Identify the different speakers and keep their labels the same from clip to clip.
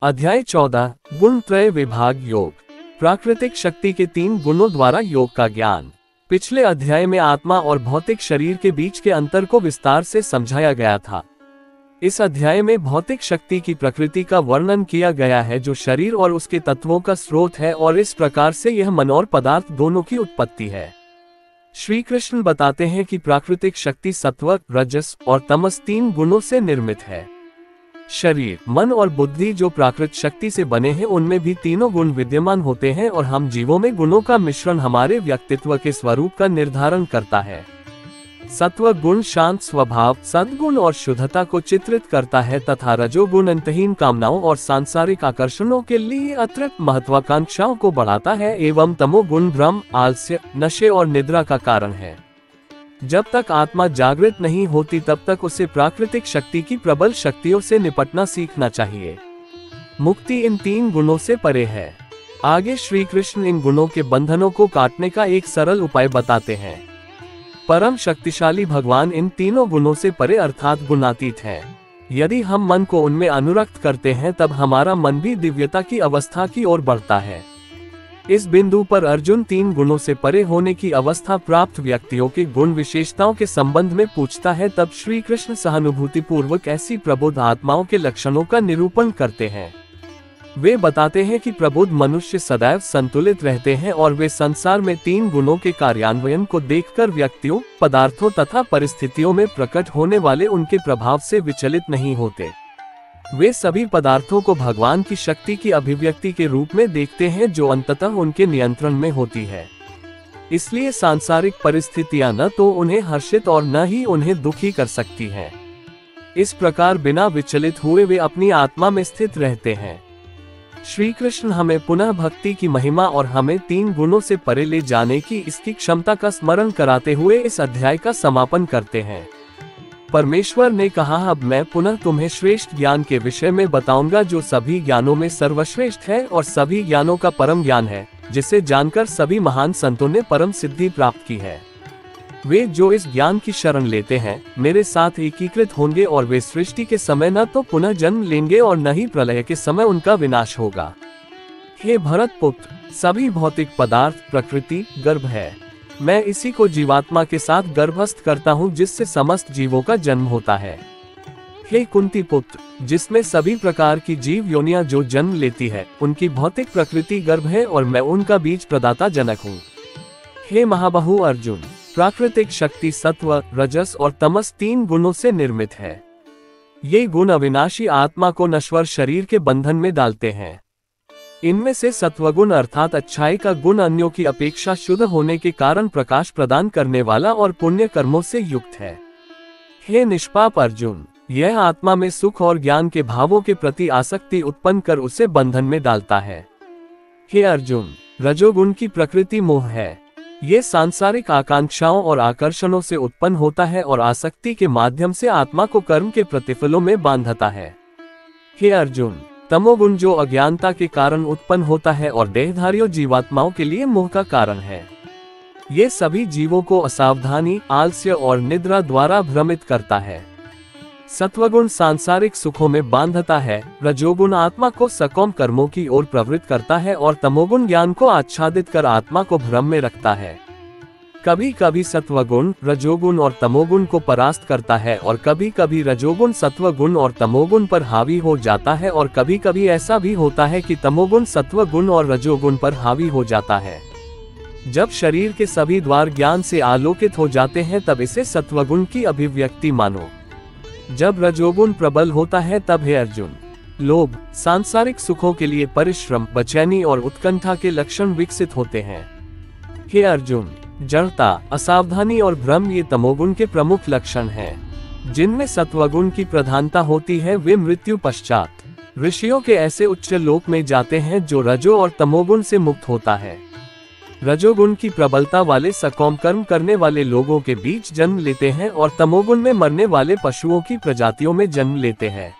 Speaker 1: अध्याय 14 गुण त्रय विभाग योग। प्राकृतिक शक्ति के 3 गुणों द्वारा योग का ज्ञान। पिछले अध्याय में आत्मा और भौतिक शरीर के बीच के अंतर को विस्तार से समझाया गया था। इस अध्याय में भौतिक शक्ति की प्रकृति का वर्णन किया गया है, जो शरीर और उसके तत्वों का स्रोत है, और इस प्रकार से यह मन और पदार्थ दोनों की उत्पत्ति है। श्री कृष्ण बताते हैं कि प्राकृतिक शक्ति सत्व, रजस और तमस 3 गुणों से निर्मित है। शरीर, मन और बुद्धि जो प्राकृत शक्ति से बने हैं, उनमें भी तीनों गुण विद्यमान होते हैं, और हम जीवों में गुणों का मिश्रण हमारे व्यक्तित्व के स्वरूप का निर्धारण करता है। सत्व गुण शांत स्वभाव, सद्गुण और शुद्धता को चित्रित करता है, तथा रजोगुण अंतहीन कामनाओं और सांसारिक आकर्षणों के लिए अतिरिक्त महत्वाकांक्षाओं को बढ़ाता है, एवं तमोगुण भ्रम, आलस्य, नशे और निद्रा का कारण है। जब तक आत्मा जागृत नहीं होती, तब तक उसे प्राकृतिक शक्ति की प्रबल शक्तियों से निपटना सीखना चाहिए। मुक्ति इन 3 गुणों से परे है। आगे श्री कृष्ण इन गुणों के बंधनों को काटने का एक सरल उपाय बताते हैं। परम शक्तिशाली भगवान इन तीनों गुणों से परे अर्थात गुणातीत है। यदि हम मन को उनमें अनुरक्त करते हैं, तब हमारा मन भी दिव्यता की अवस्था की ओर बढ़ता है। इस बिंदु पर अर्जुन 3 गुणों से परे होने की अवस्था प्राप्त व्यक्तियों के गुण विशेषताओं के संबंध में पूछता है। तब श्री कृष्ण सहानुभूति पूर्वक ऐसी प्रबुद्ध आत्माओं के लक्षणों का निरूपण करते हैं। वे बताते हैं कि प्रबुद्ध मनुष्य सदैव संतुलित रहते हैं, और वे संसार में 3 गुणों के कार्यान्वयन को देखकर व्यक्तियों, पदार्थों तथा परिस्थितियों में प्रकट होने वाले उनके प्रभाव से विचलित नहीं होते। वे सभी पदार्थों को भगवान की शक्ति की अभिव्यक्ति के रूप में देखते हैं, जो अंततः उनके नियंत्रण में होती है। इसलिए सांसारिक परिस्थितियां न तो उन्हें हर्षित और न ही उन्हें दुखी कर सकती हैं। इस प्रकार बिना विचलित हुए वे अपनी आत्मा में स्थित रहते हैं। श्री कृष्ण हमें पुनः भक्ति की महिमा और हमें 3 गुणों से परे ले जाने की इसकी क्षमता का स्मरण कराते हुए इस अध्याय का समापन करते हैं। परमेश्वर ने कहा, अब मैं पुनः तुम्हें श्रेष्ठ ज्ञान के विषय में बताऊंगा, जो सभी ज्ञानों में सर्वश्रेष्ठ है और सभी ज्ञानों का परम ज्ञान है, जिसे जानकर सभी महान संतों ने परम सिद्धि प्राप्त की है। वे जो इस ज्ञान की शरण लेते हैं, मेरे साथ एकीकृत होंगे, और वे सृष्टि के समय न तो पुनः जन्म लेंगे और न ही प्रलय के समय उनका विनाश होगा। हे भरत पुत्र, सभी भौतिक पदार्थ प्रकृति गर्भ है। मैं इसी को जीवात्मा के साथ गर्भस्थ करता हूँ, जिससे समस्त जीवों का जन्म होता है। हे कुंती पुत्र, जिसमें सभी प्रकार की जीव योनियां जो जन्म लेती है, उनकी भौतिक प्रकृति गर्भ है, और मैं उनका बीज प्रदाता जनक हूँ। हे महाबाहु अर्जुन, प्राकृतिक शक्ति सत्व, रजस और तमस 3 गुणों से निर्मित है। ये गुण अविनाशी आत्मा को नश्वर शरीर के बंधन में डालते हैं। इनमें से सत्वगुण अर्थात अच्छाई का गुण अन्यों की अपेक्षा शुद्ध होने के कारण प्रकाश प्रदान करने वाला और पुण्य कर्मों से युक्त है। हे निष्पाप अर्जुन, यह आत्मा में सुख और ज्ञान के भावों के प्रति आसक्ति उत्पन्न कर उसे बंधन में डालता है। हे अर्जुन, रजोगुण की प्रकृति मोह है। ये सांसारिक आकांक्षाओं और आकर्षणों से उत्पन्न होता है, और आसक्ति के माध्यम से आत्मा को कर्म के प्रतिफलों में बांधता है। हे अर्जुन, तमोगुण जो अज्ञानता के कारण उत्पन्न होता है और देहधारियों जीवात्माओं के लिए मोह का कारण है। ये सभी जीवों को असावधानी, आलस्य और निद्रा द्वारा भ्रमित करता है। सत्वगुण सांसारिक सुखों में बांधता है, रजोगुण आत्मा को सकौम कर्मों की ओर प्रवृत्त करता है, और तमोगुण ज्ञान को आच्छादित कर आत्मा को भ्रम में रखता है। कभी कभी सत्वगुण रजोगुण और तमोगुण को परास्त करता है, और कभी कभी रजोगुण सत्वगुण और तमोगुण पर हावी हो जाता है, और कभी कभी ऐसा भी होता है कि तमोगुण सत्वगुण और रजोगुण पर हावी हो जाता है। जब शरीर के सभी द्वार ज्ञान से आलोकित हो जाते हैं, तब इसे सत्वगुण की अभिव्यक्ति मानो। जब रजोगुण प्रबल होता है, तब हे अर्जुन, लोभ, सांसारिक सुखों के लिए परिश्रम, बेचैनी और उत्कंठा के लक्षण विकसित होते हैं। हे अर्जुन, जड़ता, असावधानी और भ्रम ये तमोगुण के प्रमुख लक्षण हैं। जिनमें सत्वगुण की प्रधानता होती है, वे मृत्यु पश्चात ऋषियों के ऐसे उच्च लोक में जाते हैं जो रजो और तमोगुण से मुक्त होता है। रजोगुण की प्रबलता वाले सकौम कर्म करने वाले लोगों के बीच जन्म लेते हैं, और तमोगुण में मरने वाले पशुओं की प्रजातियों में जन्म लेते हैं।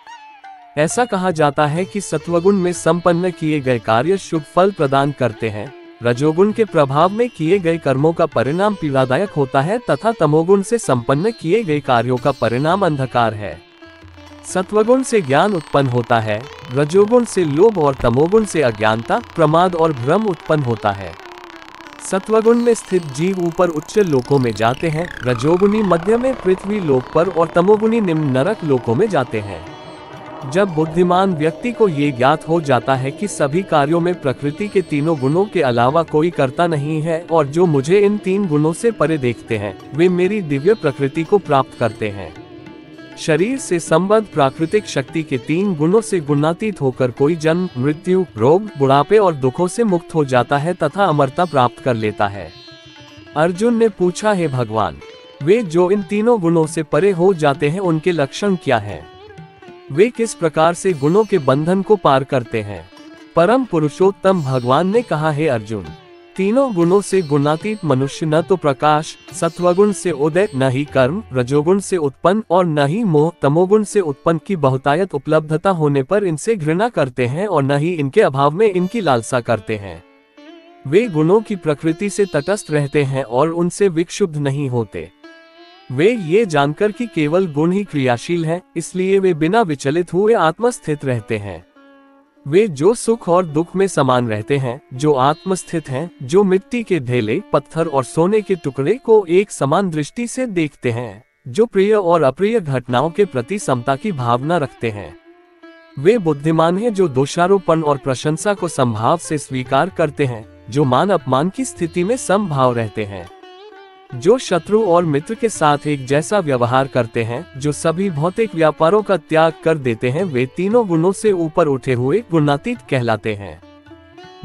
Speaker 1: ऐसा कहा जाता है कि सत्वगुण में संपन्न किए गए कार्य शुभ फल प्रदान करते हैं, रजोगुण के प्रभाव में किए गए कर्मों का परिणाम पीड़ादायक होता है, तथा तमोगुण से संपन्न किए गए कार्यों का परिणाम अंधकार है। सत्वगुण से ज्ञान उत्पन्न होता है, रजोगुण से लोभ और तमोगुण से अज्ञानता, प्रमाद और भ्रम उत्पन्न होता है। सत्वगुण में स्थित जीव ऊपर उच्च लोकों में जाते हैं, रजोगुणी मध्य में पृथ्वी लोक पर और तमोगुणी निम्न नरक लोकों में जाते हैं। जब बुद्धिमान व्यक्ति को ये ज्ञात हो जाता है कि सभी कार्यों में प्रकृति के तीनों गुणों के अलावा कोई कर्ता नहीं है और जो मुझे इन 3 गुणों से परे देखते हैं, वे मेरी दिव्य प्रकृति को प्राप्त करते हैं। शरीर से संबद्ध प्राकृतिक शक्ति के 3 गुणों से गुणातीत होकर कोई जन्म, मृत्यु, रोग, बुढ़ापे और दुखों से मुक्त हो जाता है तथा अमरता प्राप्त कर लेता है। अर्जुन ने पूछा, हे भगवान, वे जो इन तीनों गुणों से परे हो जाते हैं उनके लक्षण क्या हैं? वे किस प्रकार से गुणों के बंधन को पार करते हैं? परम पुरुषोत्तम भगवान ने कहा, हे अर्जुन, तीनों गुणों से गुणातीत मनुष्य न तो प्रकाश, सत्वगुण से उदय, न ही कर्म, रजोगुण से उत्पन्न और न ही मोह, तमोगुण से उत्पन्न की बहुतायत उपलब्धता होने पर इनसे घृणा करते हैं और न ही इनके अभाव में इनकी लालसा करते हैं। वे गुणों की प्रकृति से तटस्थ रहते हैं और उनसे विक्षुब्ध नहीं होते। वे ये जानकर कि केवल गुण ही क्रियाशील हैं, इसलिए वे बिना विचलित हुए आत्मस्थित रहते हैं। वे जो सुख और दुख में समान रहते हैं, जो आत्मस्थित हैं, जो मिट्टी के ढेले, पत्थर और सोने के टुकड़े को एक समान दृष्टि से देखते हैं, जो प्रिय और अप्रिय घटनाओं के प्रति समता की भावना रखते हैं। वे बुद्धिमान हैं जो दोषारोपण और प्रशंसा को समभाव से स्वीकार करते हैं, जो मान अपमान की स्थिति में समभाव रहते हैं, जो शत्रु और मित्र के साथ एक जैसा व्यवहार करते हैं, जो सभी भौतिक व्यापारों का त्याग कर देते हैं। वे तीनों गुणों से ऊपर उठे हुए गुणातीत कहलाते हैं।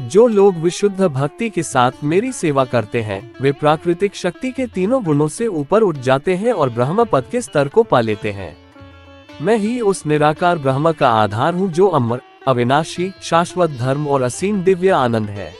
Speaker 1: जो लोग विशुद्ध भक्ति के साथ मेरी सेवा करते हैं, वे प्राकृतिक शक्ति के तीनों गुणों से ऊपर उठ जाते हैं और ब्रह्म पद के स्तर को पा लेते हैं। मैं ही उस निराकार ब्रह्म का आधार हूँ जो अमर, अविनाशी, शाश्वत धर्म और असीम दिव्य आनंद है।